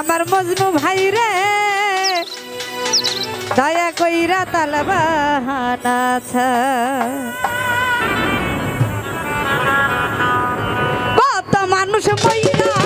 আমার মজনু ভাই রে দয়া কইরা তালবাহানা কত মানুষ মইরা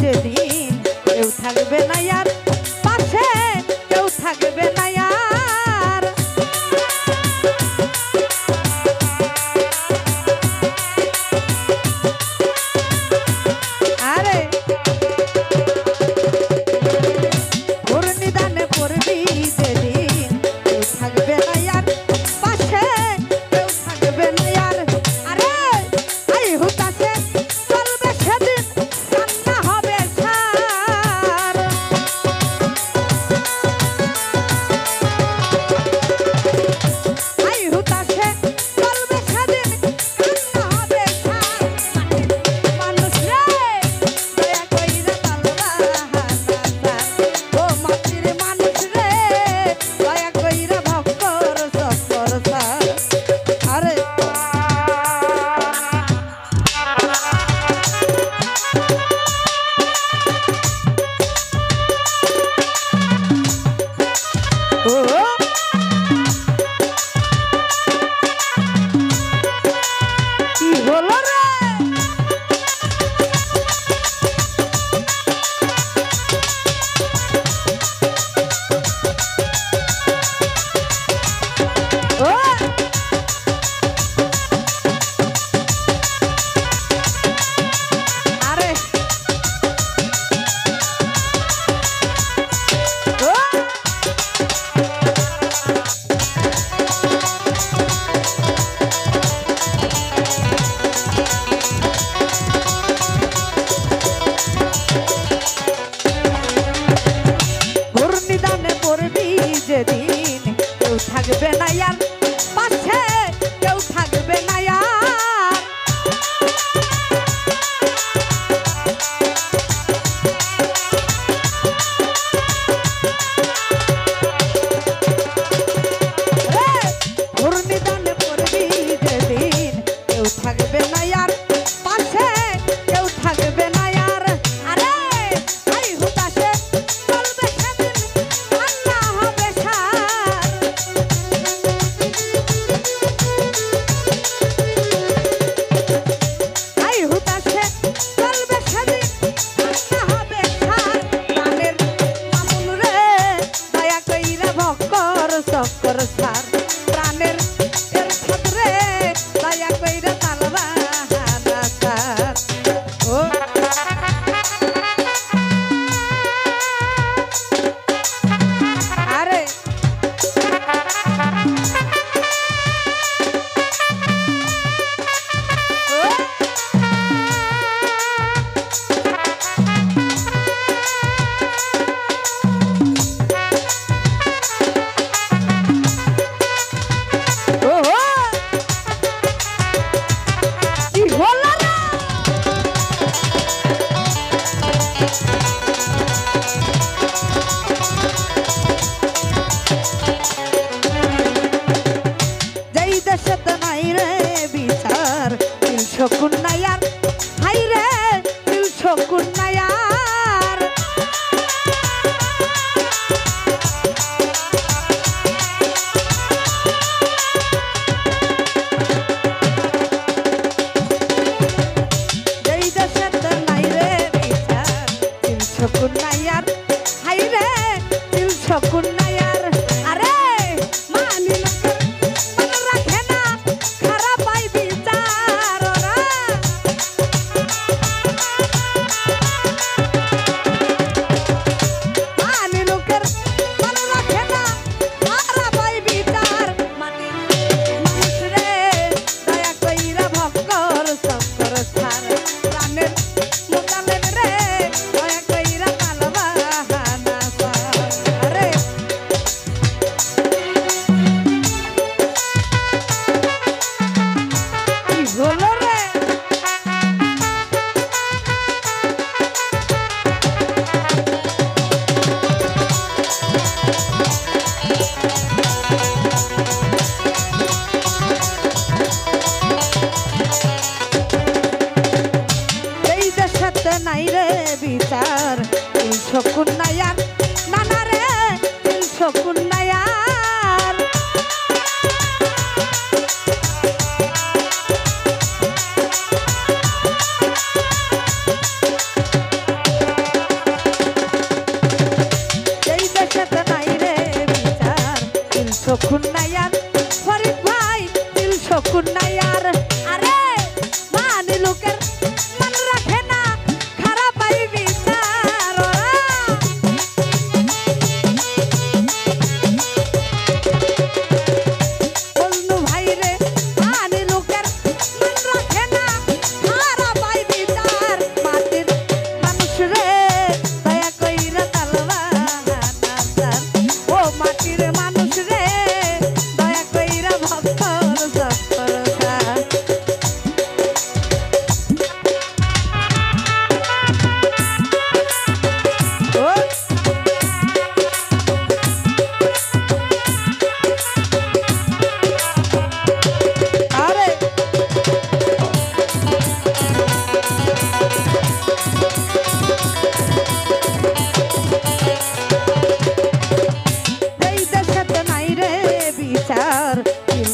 যেদিন কেউ থাকবে না আর পাশে কেউ থাকবে না আর ঘূর্ণিদানে পড়বি যেদিন কেউ থাকবে না আর পাশে কেউ থাকবে না আর আরে আই হুতাশে চলবে সেদিন আল্লাহ হবে সার আই হুতাশে চলবে সেদিন আল্লাহ হবে সার প্রাণের মামুন রে দয়া কইরা ভক্কর চক্কর সার প্রাণের এরশাদ রে দয়া কইরা তালবাহানা সার ও আরে ও ও কি হলো রে যেই দেশে নাই রে বিচার শকুন নাই আর হাই রে শকুন নাই আর যেই দেশে নাই রে বিচার বিচার দিল শকুন নায়ার নানা রে দিল শকুন নায়ার এই দেশেতে নাই রে বিচার দিল শকুন নায়ার ফরিদ ভাই দিল শকুন নায়ার আরে মানি লোকের মন রাখে না খারাপ আই বিচার বলনু ভাই রে মানি লোকের মন রাখে না খারাপ আই বিচার মাটির মানুষ রে দয়া কইরা তালবা নাসার ও মাটির মানুষ রে দয়া কইরা ভক্তর সফর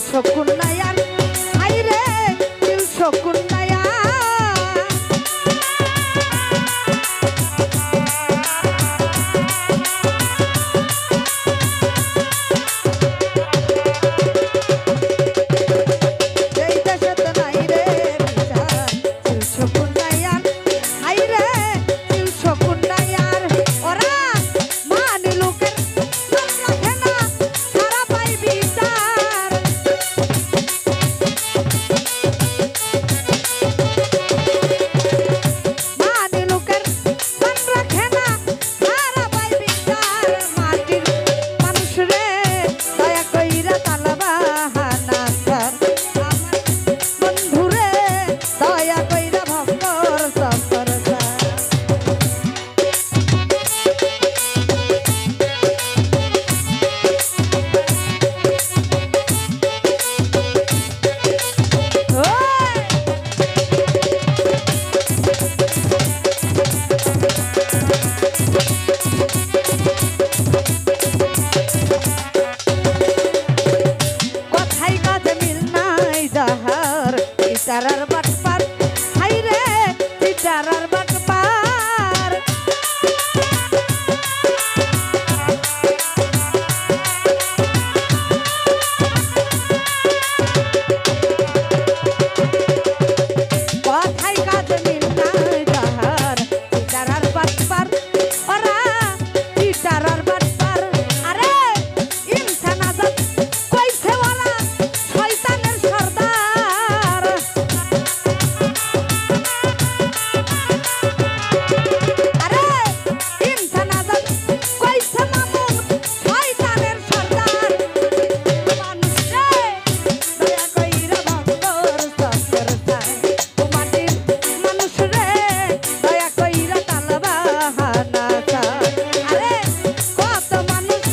শকুন নায়ার আই রে দিল শকুন নায়ার এই দেশেতে নাই রে বিচার দিল শকুন নায়ার আই রে দিল শকুন নায়ার ওরা মানি লোকের মন রাখে না খারাপ আই বিচার মানি লোকের মন রাখে না খারাপ আই বিচার মাটির মানুষ রে দয়া কইরা তালবা নাসার আমার বন্ধু রে দয়া কইরা ভক্তর সফর কথাই কাজে মিল নাই যাহার ইটারার বাটপার হাই রে ইটারার বাটপার কথাই কাজে মিল নাই যাহার ইটারার বাটপার ওরা ইটারার বাটপার আরে ইনসান আজাদ কইছে ওরা শয়তানের সর্দার আরে ইনসান আজাদ কইছে মামুন শয়তানের সর্দার মানুষ রে দয়া কইরা ভক্তর সফর চায় ও মাটির মানুষ রে দয়া কইরা তালবা নাসার আরে কত মানুষ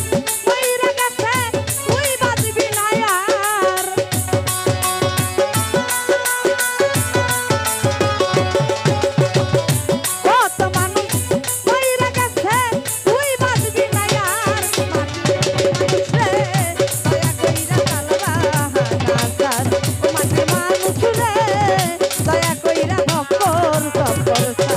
কইরা গেছে তুই বাজবি না আর কত মানুষ কইরা গেছে তুই বাজবি না আর মাটির মানুষ রে দয়া কইরা তালবা নাসার ও মাটির মানুষ রে দয়া কইরা ভক্তর সফর